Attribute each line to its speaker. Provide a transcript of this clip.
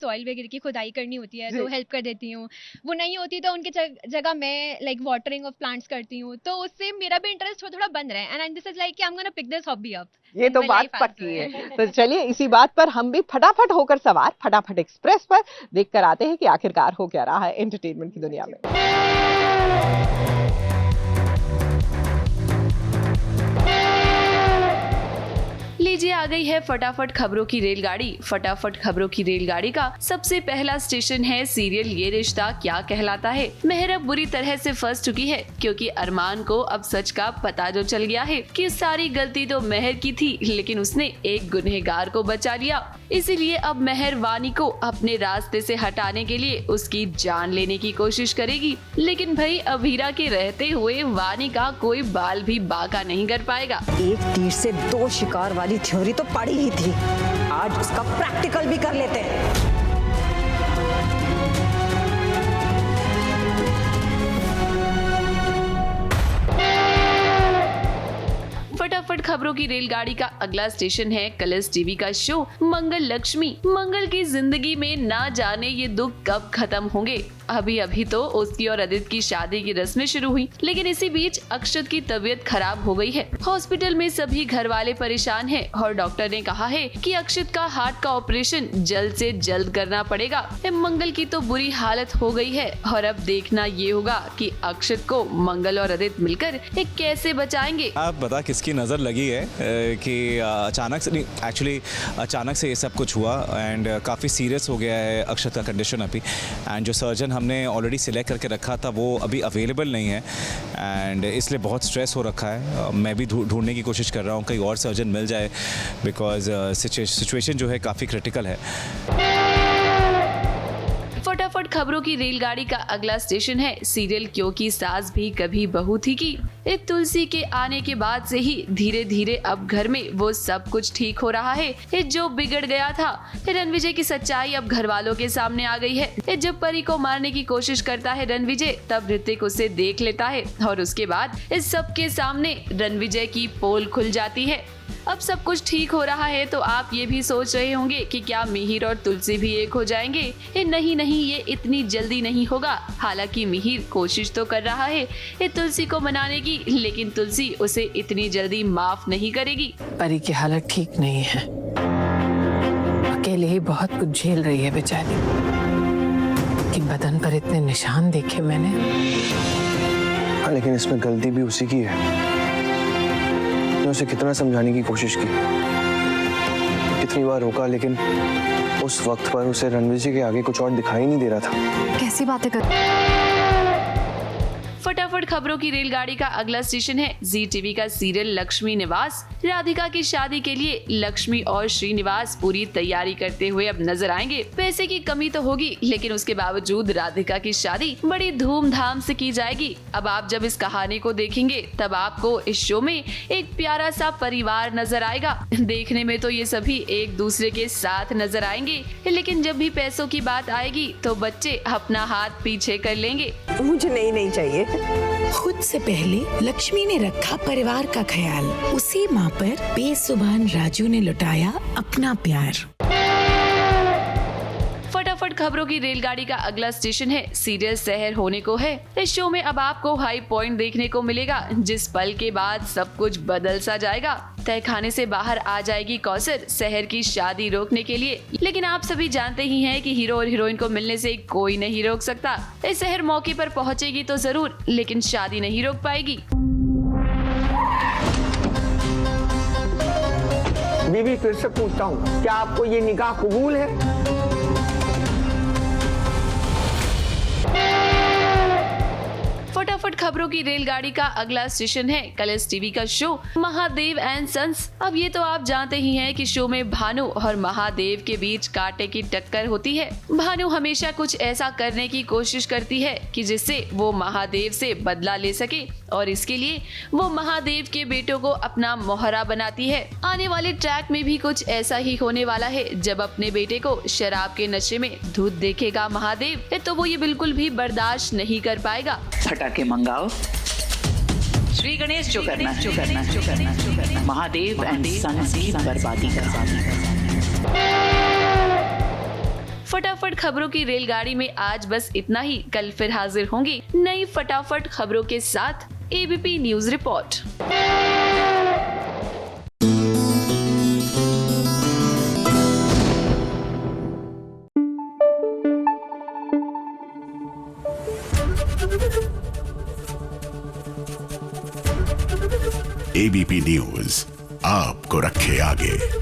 Speaker 1: Soil वगैरह की खुदाई करनी होती है
Speaker 2: जी।
Speaker 1: तो हेल्प कर देती हूँ। वो नहीं होती तो उनकी जगह मैं लाइक वाटरिंग ऑफ प्लांट्स करती हूँ, तो उससे मेरा भी इंटरेस्ट थोड़ा बन रहा है and this is like I am gonna pick this hobby up
Speaker 2: ये
Speaker 1: इन
Speaker 2: तो
Speaker 1: माय
Speaker 2: बात
Speaker 1: लाइफ एज
Speaker 2: पक्की है।
Speaker 1: वेल।
Speaker 2: तो चलिए इसी बात पर हम भी फटाफट होकर सवार फटाफट एक्सप्रेस पर देख कर आते हैं कि आखिरकार हो क्या रहा है एंटरटेनमेंट की दुनिया में।
Speaker 3: लीजिए आ गई है फटाफट खबरों की रेलगाड़ी। फटाफट खबरों की रेलगाड़ी का सबसे पहला स्टेशन है सीरियल ये रिश्ता क्या कहलाता है। मेहर अब बुरी तरह से फंस चुकी है क्योंकि अरमान को अब सच का पता जो चल गया है कि सारी गलती तो मेहर की थी, लेकिन उसने एक गुनहगार को बचा लिया। इसीलिए अब मेहर वानी को अपने रास्ते से हटाने के लिए उसकी जान लेने की कोशिश करेगी, लेकिन भाई अभीरा के रहते हुए वानी का कोई बाल भी बाका नहीं कर पाएगा।
Speaker 4: एक तीर से दो शिकार वाली थ्योरी तो पड़ी ही थी, आज उसका प्रैक्टिकल भी कर लेते हैं।
Speaker 3: फटाफट खबरों की रेलगाड़ी का अगला स्टेशन है कलर्स टीवी का शो मंगल लक्ष्मी। मंगल की जिंदगी में ना जाने ये दुख कब खत्म होंगे। अभी अभी तो उसकी और आदित्य की शादी की रस्में शुरू हुई, लेकिन इसी बीच अक्षत की तबीयत खराब हो गई है। हॉस्पिटल में सभी घर वाले परेशान हैं और डॉक्टर ने कहा है कि अक्षत का हार्ट का ऑपरेशन जल्द से जल्द करना पड़ेगा। मंगल की तो बुरी हालत हो गई है और अब देखना ये होगा कि अक्षत को मंगल और आदित्य मिलकर कैसे बचाएंगे।
Speaker 5: आप बता किसकी नज़र लगी है कि अचानक से, एक्चुअली अचानक से ये सब कुछ हुआ एंड काफ़ी सीरियस हो गया है अक्षत का कंडीशन अभी। एंड जो सर्जन हमने ऑलरेडी सिलेक्ट करके रखा था वो अभी अवेलेबल नहीं है एंड इसलिए बहुत स्ट्रेस हो रखा है। मैं भी ढूंढने की कोशिश कर रहा हूँ कहीं और सर्जन मिल जाए, बिकॉज सिचुएशन जो है काफ़ी क्रिटिकल है।
Speaker 3: फटाफट खबरों की रेलगाड़ी का अगला स्टेशन है सीरियल क्योंकि सास भी कभी बहू थी की। इस तुलसी के आने के बाद से ही धीरे धीरे अब घर में वो सब कुछ ठीक हो रहा है। जो बिगड़ गया था रणविजय की सच्चाई अब घर वालों के सामने आ गई है। जब परी को मारने की कोशिश करता है रणविजय, तब ऋतिक उसे देख लेता है और उसके बाद इस सब के सामने रणविजय की पोल खुल जाती है। अब सब कुछ ठीक हो रहा है तो आप ये भी सोच रहे होंगे कि क्या मिहिर और तुलसी भी एक हो जाएंगे। नहीं नहीं, ये इतनी जल्दी नहीं होगा। हालांकि मिहिर कोशिश तो कर रहा है तुलसी को मनाने की, लेकिन तुलसी उसे इतनी जल्दी माफ नहीं करेगी।
Speaker 6: परी की हालत ठीक नहीं है, अकेले ही बहुत कुछ झेल रही है बेचारी। कि बदन पर इतने निशान देखे मैंने।
Speaker 7: हाँ, लेकिन इसमें गलती भी उसी की है। उसे कितना समझाने की कोशिश की, कितनी बार रोका, लेकिन उस वक्त पर उसे रणविजय के आगे कुछ और दिखाई नहीं दे रहा था।
Speaker 8: कैसी बातें कर।
Speaker 3: फटाफट खबरों की रेलगाड़ी का अगला स्टेशन है जी टीवी का सीरियल लक्ष्मी निवास। राधिका की शादी के लिए लक्ष्मी और श्रीनिवास पूरी तैयारी करते हुए अब नजर आएंगे। पैसे की कमी तो होगी, लेकिन उसके बावजूद राधिका की शादी बड़ी धूमधाम से की जाएगी। अब आप जब इस कहानी को देखेंगे तब आपको इस शो में एक प्यारा सा परिवार नजर आएगा। देखने में तो ये सभी एक दूसरे के साथ नजर आएंगे, लेकिन जब भी पैसों की बात आएगी तो बच्चे अपना हाथ पीछे कर लेंगे।
Speaker 4: मुझे नहीं चाहिए।
Speaker 9: खुद से पहले लक्ष्मी ने रखा परिवार का ख्याल, उसी माँ पर बेजुबान राजू ने लुटाया अपना प्यार।
Speaker 3: फटाफट खबरों की रेलगाड़ी का अगला स्टेशन है सीरियल शहर होने को है। इस शो में अब आपको हाई पॉइंट देखने को मिलेगा, जिस पल के बाद सब कुछ बदल सा जाएगा। तहखाने से बाहर आ जाएगी कौसर शहर की शादी रोकने के लिए, लेकिन आप सभी जानते ही हैं कि हीरो और हीरोइन को मिलने से कोई नहीं रोक सकता। इस शहर मौके पर पहुंचेगी तो जरूर, लेकिन शादी नहीं रोक पाएगी।
Speaker 10: बीवी फिर से पूछता हूँ, क्या आपको ये निकाह कबूल है?
Speaker 3: फटाफट खबरों की रेलगाड़ी का अगला स्टेशन है कलर्स टीवी का शो महादेव एंड सन्स। अब ये तो आप जानते ही हैं कि शो में भानु और महादेव के बीच कांटे की टक्कर होती है। भानु हमेशा कुछ ऐसा करने की कोशिश करती है कि जिससे वो महादेव से बदला ले सके, और इसके लिए वो महादेव के बेटों को अपना मोहरा बनाती है। आने वाले ट्रैक में भी कुछ ऐसा ही होने वाला है। जब अपने बेटे को शराब के नशे में धुत देखेगा महादेव, तो वो ये बिल्कुल भी बर्दाश्त नहीं कर पाएगा।
Speaker 11: फटाके मंगाओ, श्री गणेश जो करना, महादेव एंड सन्स की बर्बादी का।
Speaker 3: फटाफट खबरों की रेलगाड़ी में आज बस इतना ही। कल फिर हाजिर होंगी नई फटाफट खबरों के साथ। ABP news report.
Speaker 8: ABP news आपको रखे आगे।